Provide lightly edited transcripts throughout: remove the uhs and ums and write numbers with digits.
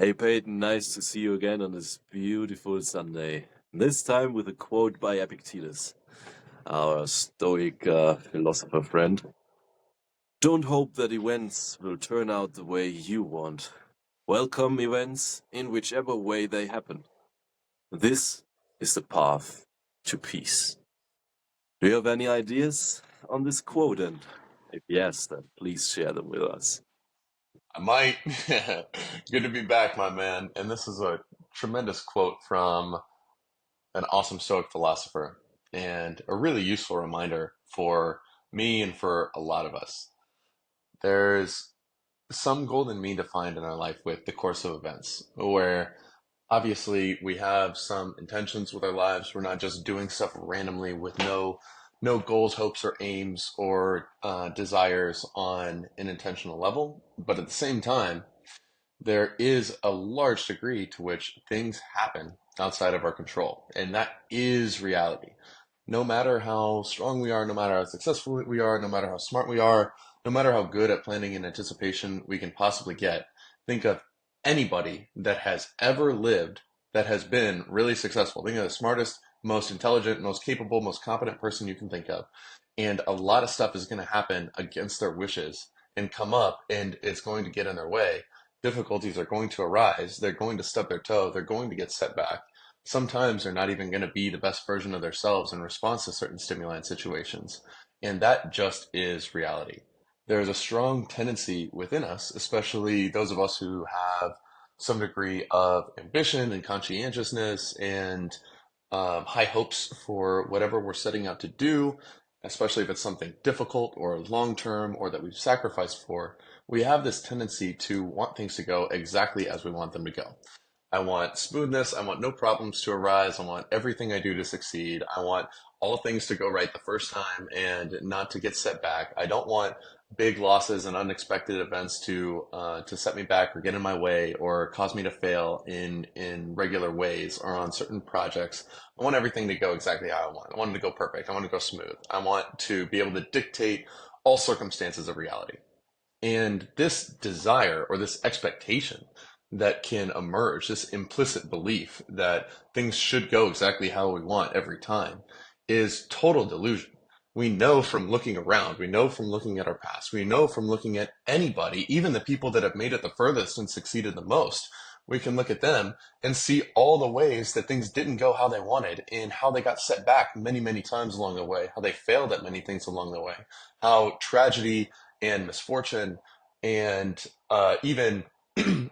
Hey Peyton, nice to see you again on this beautiful Sunday. This time with a quote by Epictetus, our Stoic philosopher friend. Don't hope that events will turn out the way you want. Welcome events in whichever way they happen. This is the path to peace. Do you have any ideas on this quote? And if yes, then please share them with us. I might. Good to be back, my man. And this is a tremendous quote from an awesome Stoic philosopher and a really useful reminder for me and for a lot of us. There's some golden mean to find in our life with the course of events where obviously we have some intentions with our lives. We're not just doing stuff randomly with no goals, hopes, or aims or desires on an intentional level. But at the same time, there is a large degree to which things happen outside of our control, and that is reality. No matter how strong we are, no matter how successful we are, no matter how smart we are, no matter how good at planning and anticipation we can possibly get, think of anybody that has ever lived that has been really successful. Think of the smartest, most intelligent, most capable, most competent person you can think of. And a lot of stuff is going to happen against their wishes and come up, and it's going to get in their way. Difficulties are going to arise. They're going to stub their toe. They're going to get set back. Sometimes they're not even going to be the best version of themselves in response to certain stimuli and situations. And that just is reality. There is a strong tendency within us, especially those of us who have some degree of ambition and conscientiousness and high hopes for whatever we're setting out to do, especially if it's something difficult or long term or that we've sacrificed for. We have this tendency to want things to go exactly as we want them to go. I want smoothness. I want no problems to arise. I want everything I do to succeed. I want all things to go right the first time and not to get set back. I don't want big losses and unexpected events to set me back or get in my way or cause me to fail in regular ways or on certain projects. I want everything to go exactly how I want. I want it to go perfect. I want it to go smooth. I want to be able to dictate all circumstances of reality. And this desire or this expectation that can emerge, this implicit belief that things should go exactly how we want every time, is total delusion. We know from looking around, we know from looking at our past, we know from looking at anybody, even the people that have made it the furthest and succeeded the most. We can look at them and see all the ways that things didn't go how they wanted and how they got set back many, many times along the way, how they failed at many things along the way, how tragedy and misfortune and even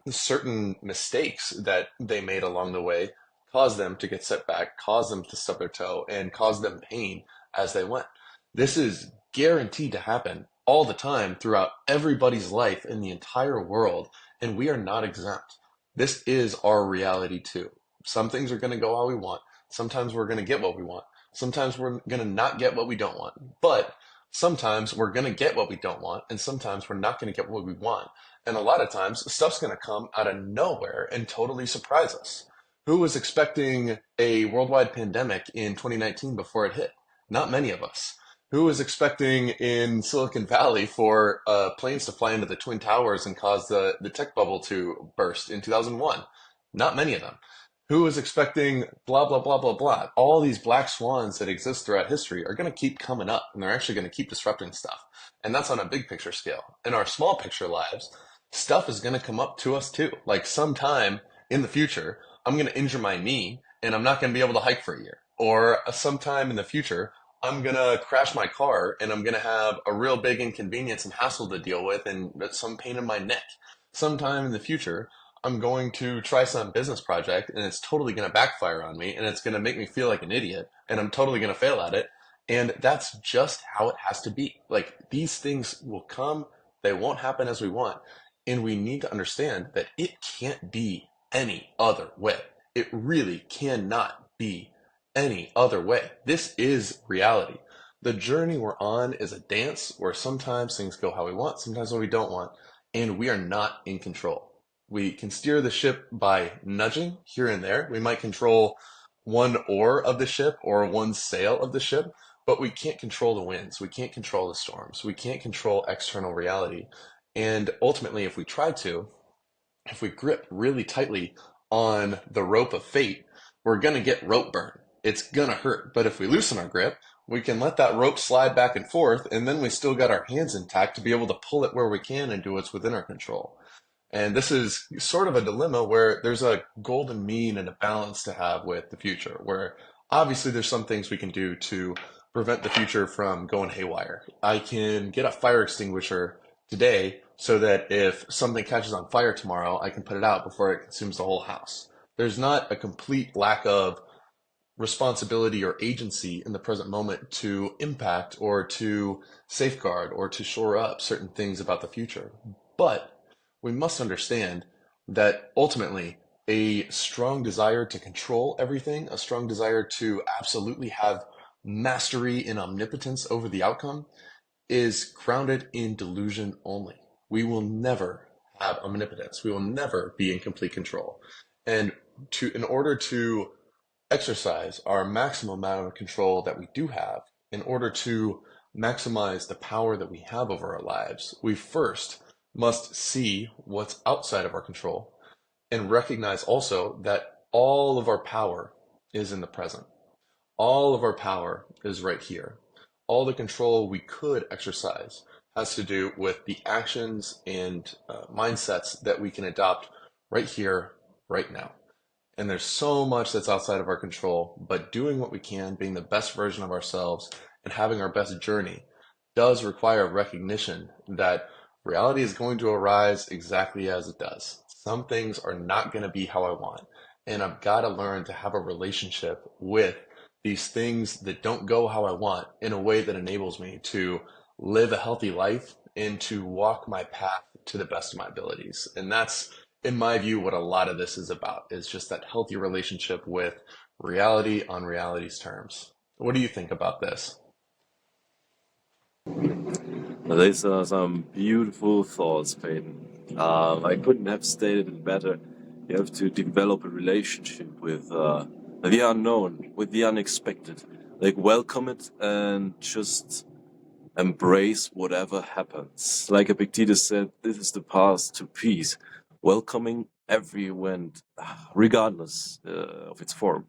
certain mistakes that they made along the way caused them to get set back, caused them to stub their toe, and caused them pain as they went. This is guaranteed to happen all the time throughout everybody's life in the entire world, and we are not exempt. This is our reality too. Some things are going to go how we want. Sometimes we're going to get what we want. Sometimes we're going to not get what we don't want. But sometimes we're going to get what we don't want, and sometimes we're not going to get what we want. And a lot of times, stuff's going to come out of nowhere and totally surprise us. Who was expecting a worldwide pandemic in 2019 before it hit? Not many of us. Who was expecting in Silicon Valley for planes to fly into the Twin Towers and cause the tech bubble to burst in 2001? Not many of them. Who was expecting blah, blah, blah, blah, blah? All these black swans that exist throughout history are going to keep coming up and they're actually going to keep disrupting stuff. And that's on a big picture scale. In our small picture lives, stuff is going to come up to us too. Like sometime in the future, I'm going to injure my knee and I'm not going to be able to hike for a year. Or sometime in the future, I'm going to crash my car and I'm going to have a real big inconvenience and hassle to deal with and some pain in my neck. Sometime in the future, I'm going to try some business project and it's totally going to backfire on me and it's going to make me feel like an idiot and I'm totally going to fail at it. And that's just how it has to be. Like these things will come, they won't happen as we want. And we need to understand that it can't be any other way. It really cannot be any other way. This is reality. The journey we're on is a dance where sometimes things go how we want, sometimes what we don't want, and we are not in control. We can steer the ship by nudging here and there. We might control one oar of the ship or one sail of the ship, but we can't control the winds. We can't control the storms. We can't control external reality. And ultimately, if we try to, if we grip really tightly on the rope of fate, we're going to get rope burn. It's going to hurt. But if we loosen our grip, we can let that rope slide back and forth, and then we still got our hands intact to be able to pull it where we can and do what's within our control. And this is sort of a dilemma where there's a golden mean and a balance to have with the future, where obviously there's some things we can do to prevent the future from going haywire. I can get a fire extinguisher today so that if something catches on fire tomorrow, I can put it out before it consumes the whole house. There's not a complete lack of responsibility or agency in the present moment to impact or to safeguard or to shore up certain things about the future. But we must understand that ultimately a strong desire to control everything, a strong desire to absolutely have mastery and omnipotence over the outcome is grounded in delusion only. We will never have omnipotence. We will never be in complete control. And in order to exercise our maximum amount of control that we do have, in order to maximize the power that we have over our lives, we first must see what's outside of our control and recognize also that all of our power is in the present. All of our power is right here. All the control we could exercise has to do with the actions and mindsets that we can adopt right here, right now. And there's so much that's outside of our control, but doing what we can, being the best version of ourselves, and having our best journey does require recognition that reality is going to arise exactly as it does. Some things are not going to be how I want. And I've got to learn to have a relationship with these things that don't go how I want in a way that enables me to live a healthy life and to walk my path to the best of my abilities. And that's, in my view, what a lot of this is about, is just that healthy relationship with reality on reality's terms. What do you think about this? These are some beautiful thoughts, Peyton. I couldn't have stated it better. You have to develop a relationship with the unknown, with the unexpected. Like, welcome it and just embrace whatever happens. Like Epictetus said, this is the path to peace. Welcoming every event, regardless of its form.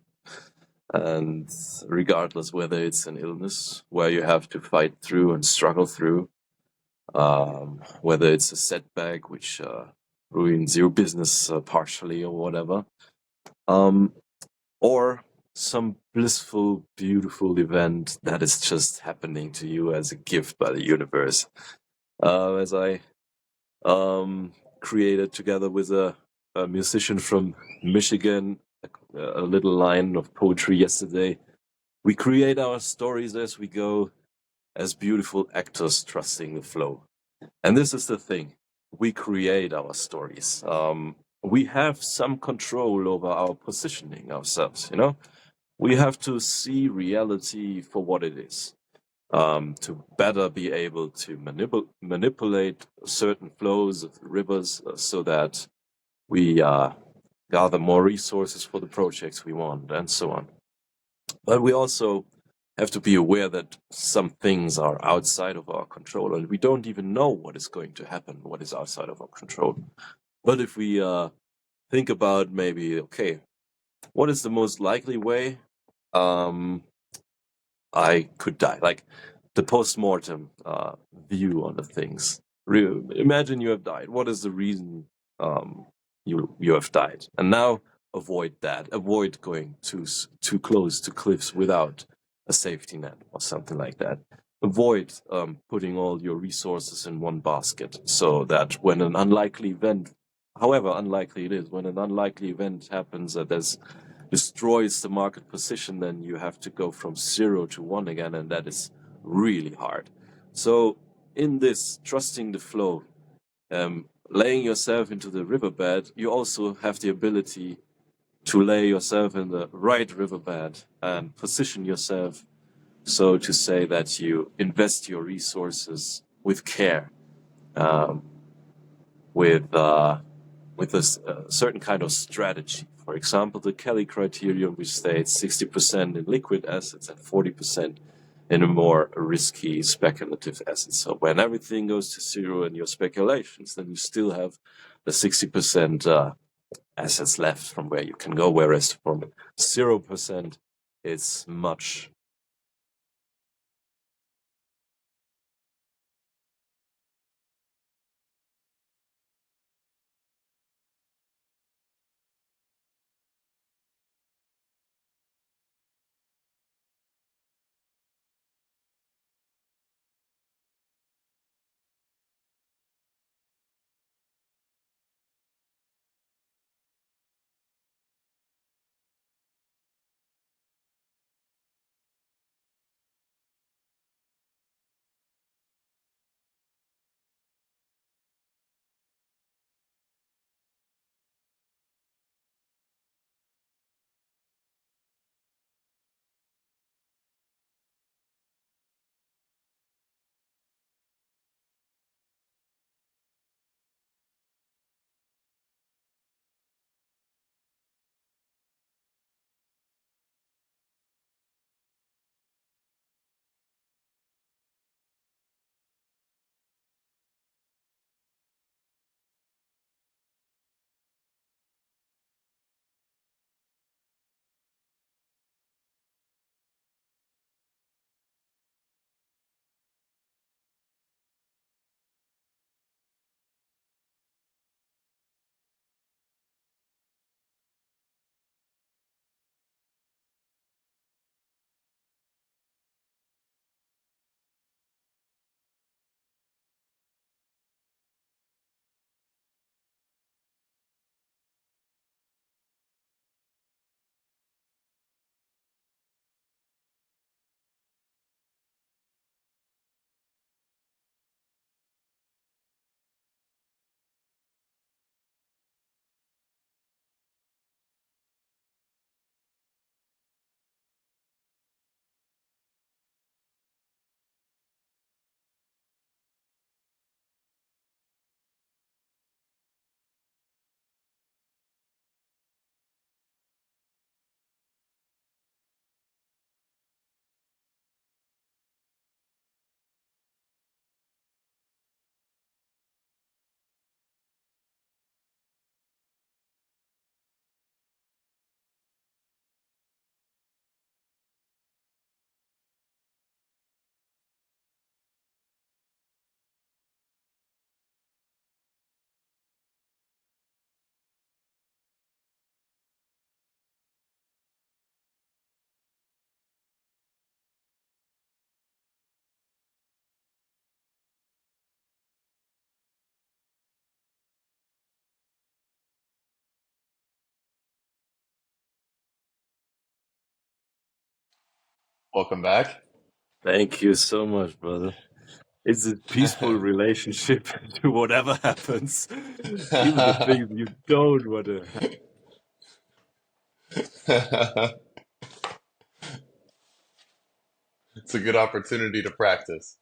And regardless whether it's an illness where you have to fight through and struggle through, whether it's a setback which ruins your business partially or whatever, or some blissful, beautiful event that is just happening to you as a gift by the universe. As I created together with a musician from Michigan a little line of poetry yesterday. We create our stories as we go, as beautiful actors trusting the flow. And this is the thing. We create our stories. We have some control over our positioning ourselves, you know? We have to see reality for what it is, to better be able to manipulate certain flows of rivers so that we gather more resources for the projects we want, and so on. But we also have to be aware that some things are outside of our control, and we don't even know what is going to happen, what is outside of our control. But if we think about maybe, okay, what is the most likely way I could die? Like the post-mortem view on the things. Imagine you have died. What is the reason you have died? And now avoid that. Avoid going too close to cliffs without a safety net or something like that. Avoid putting all your resources in one basket, so that when an unlikely event, however unlikely it is, when an unlikely event happens that destroys the market position, then you have to go from 0 to 1 again, and that is really hard. So in this trusting the flow, laying yourself into the riverbed, you also have the ability to lay yourself in the right riverbed and position yourself, so to say, that you invest your resources with care, with a certain kind of strategy. For example, the Kelly criterion, which states 60% in liquid assets and 40% in a more risky speculative assets. So when everything goes to 0 in your speculations, then you still have the 60% assets left from where you can go, whereas from 0%, it's much. Welcome back. Thank you so much, brother. It's a peaceful relationship to whatever happens, even the things you don't want to have. It's a good opportunity to practice.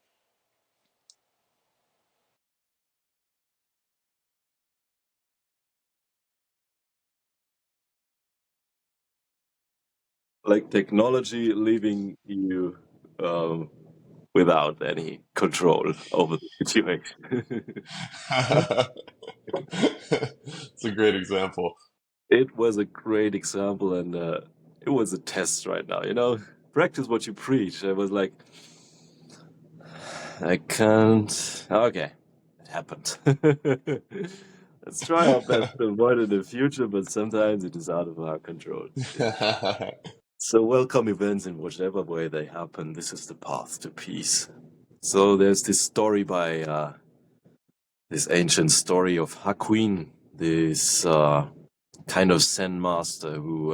Like technology leaving you um, without any control over the situation. It's a great example. It was a great example, and it was a test right now. Practice what you preach. I was like, I can't. Okay, it happened. Let's try our best to avoid it in the future, but sometimes it is out of our control. So welcome events in whichever way they happen. This is the path to peace. So there's this story by this ancient story of Hakuin, this kind of Zen master who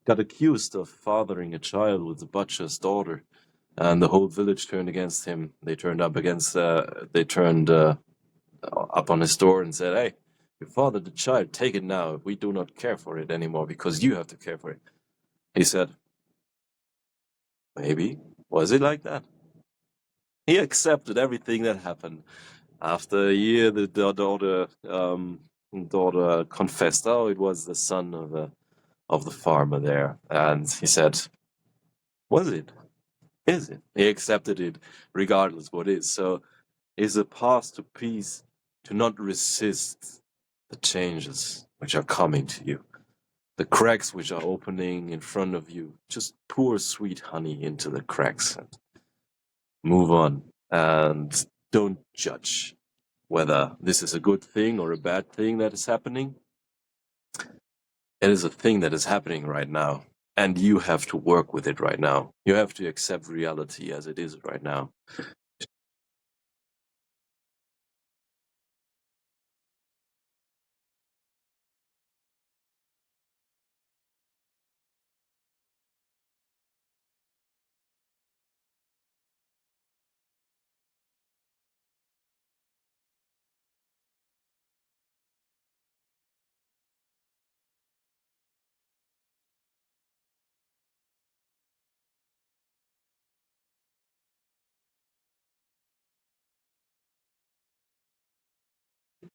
got accused of fathering a child with the butcher's daughter, and the whole village turned against him. They turned up on his door and said, "Hey, you fathered the child. Take it now. We do not care for it anymore because you have to care for it." He said, "Maybe. Was it like that?" He accepted everything that happened. After a year, the daughter confessed, "Oh, it was the son of the farmer there." And he said, "Was it? Is it?" He accepted it, regardless what is. So, is a path to peace to not resist the changes which are coming to you, the cracks which are opening in front of you. Just pour sweet honey into the cracks and move on. And don't judge whether this is a good thing or a bad thing that is happening. It is a thing that is happening right now. And you have to work with it right now. You have to accept reality as it is right now.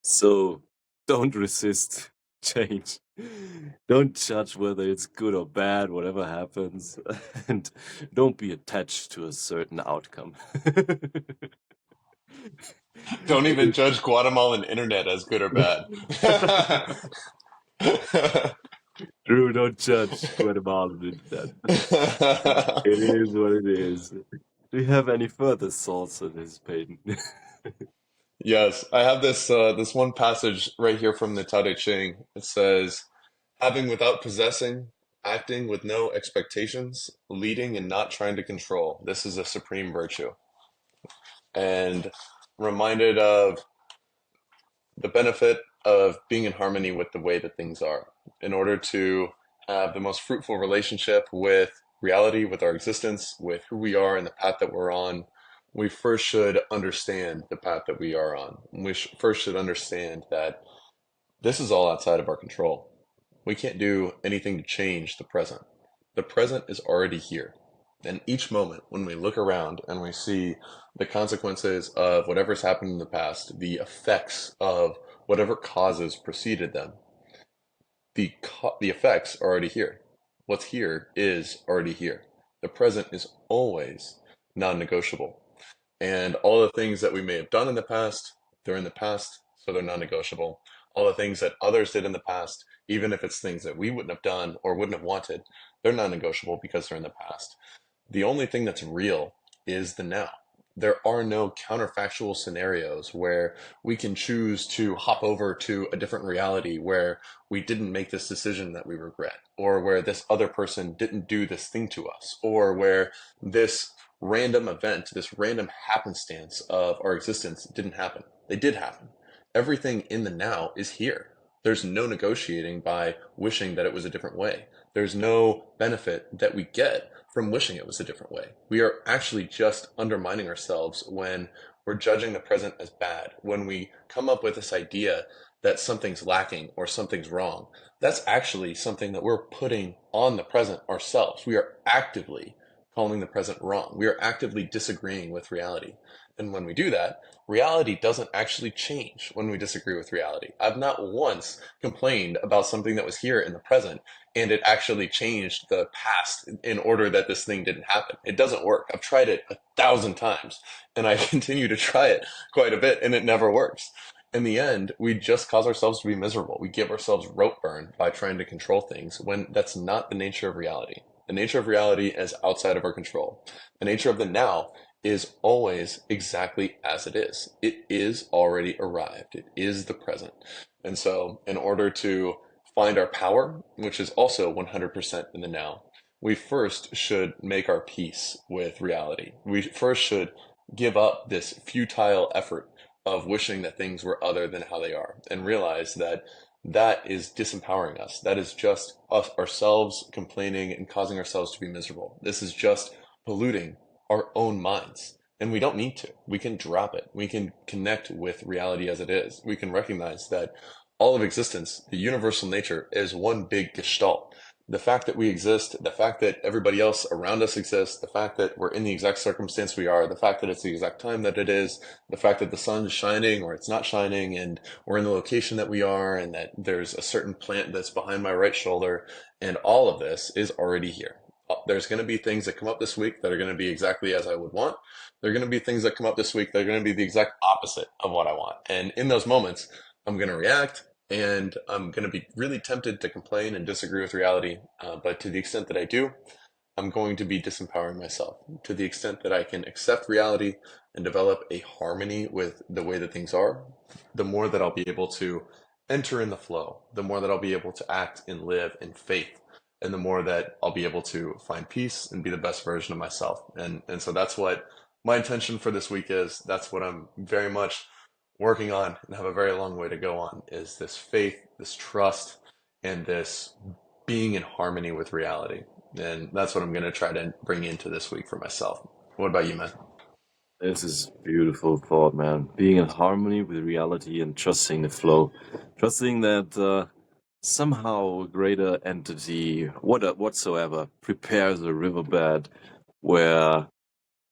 So don't resist change. Don't judge whether it's good or bad, whatever happens. And don't be attached to a certain outcome. Don't even judge Guatemalan internet as good or bad. Drew, don't judge Guatemala did that. It is what it is. Do you have any further thoughts on this, Peyton? Yes, I have this one passage right here from the Tao Te Ching. It says, "Having without possessing, acting with no expectations, leading and not trying to control. This is a supreme virtue." And reminded of the benefit of being in harmony with the way that things are in order to have the most fruitful relationship with reality, with our existence, with who we are and the path that we're on. We first should understand the path that we are on. We first should understand that this is all outside of our control. We can't do anything to change the present. The present is already here. And each moment when we look around and we see the consequences of whatever's happened in the past, the effects of whatever causes preceded them, the effects are already here. What's here is already here. The present is always non-negotiable. And all the things that we may have done in the past, they're in the past, so they're non-negotiable. All the things that others did in the past, even if it's things that we wouldn't have done or wouldn't have wanted, they're non-negotiable because they're in the past. The only thing that's real is the now. There are no counterfactual scenarios where we can choose to hop over to a different reality where we didn't make this decision that we regret, or where this other person didn't do this thing to us, or where this random event, this random happenstance of our existence didn't happen. They did happen. Everything in the now is here. There's no negotiating by wishing that it was a different way. There's no benefit that we get from wishing it was a different way. We are actually just undermining ourselves when we're judging the present as bad, when we come up with this idea that something's lacking or something's wrong. That's actually something that we're putting on the present ourselves. We are actively calling the present wrong. We are actively disagreeing with reality. And when we do that, reality doesn't actually change when we disagree with reality. I've not once complained about something that was here in the present and it actually changed the past in order that this thing didn't happen. It doesn't work. I've tried it 1,000 times and I continue to try it quite a bit and it never works. In the end, we just cause ourselves to be miserable. We give ourselves rope burn by trying to control things when that's not the nature of reality. The nature of reality is outside of our control. The nature of the now is always exactly as it is. It is already arrived. It is the present. And so, in order to find our power, which is also 100% in the now, we first should make our peace with reality. We first should give up this futile effort of wishing that things were other than how they are and realize that that is disempowering us. That is just us ourselves complaining and causing ourselves to be miserable. This is just polluting our own minds. And we don't need to. We can drop it. We can connect with reality as it is. We can recognize that all of existence, the universal nature, is one big gestalt. The fact that we exist, the fact that everybody else around us exists, the fact that we're in the exact circumstance we are, the fact that it's the exact time that it is, the fact that the sun is shining or it's not shining, and we're in the location that we are, and that there's a certain plant that's behind my right shoulder, and all of this is already here. There's going to be things that come up this week that are going to be exactly as I would want. There are going to be things that come up this week that are going to be the exact opposite of what I want. And in those moments, I'm going to react. And I'm going to be really tempted to complain and disagree with reality. But to the extent that I do, I'm going to be disempowering myself. To the extent that I can accept reality and develop a harmony with the way that things are, the more that I'll be able to enter in the flow, the more that I'll be able to act and live in faith, and the more that I'll be able to find peace and be the best version of myself. And so that's what my intention for this week is. That's what I'm very much working on and have a very long way to go on, is this faith, this trust, and this being in harmony with reality. And that's what I'm going to try to bring into this week for myself. What about you, man? This is beautiful thought, man. Being in harmony with reality and trusting the flow, trusting that somehow a greater entity, whatsoever, prepares a riverbed where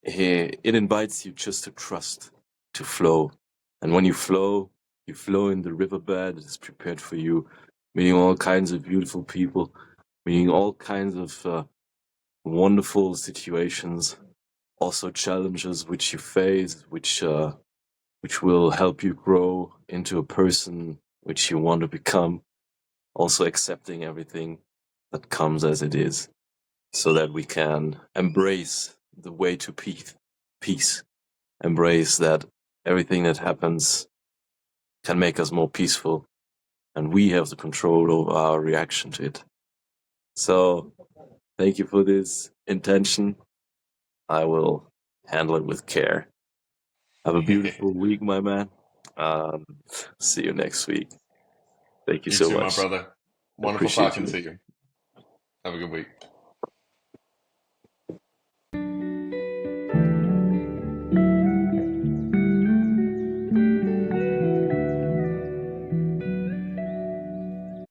it invites you just to trust, to flow. And when you flow in the riverbed. It is prepared for you, meeting all kinds of beautiful people, meeting all kinds of wonderful situations, also challenges which you face, which will help you grow into a person which you want to become. Also accepting everything that comes as it is, so that we can embrace the way to peace. Embrace that everything that happens can make us more peaceful, and we have the control over our reaction to it. So, thank you for this intention. I will handle it with care. Have a beautiful week, my man. Um, See you next week. Thank you You so too, my much. brother. Wonderful Appreciate talking you. to you. Have a good week.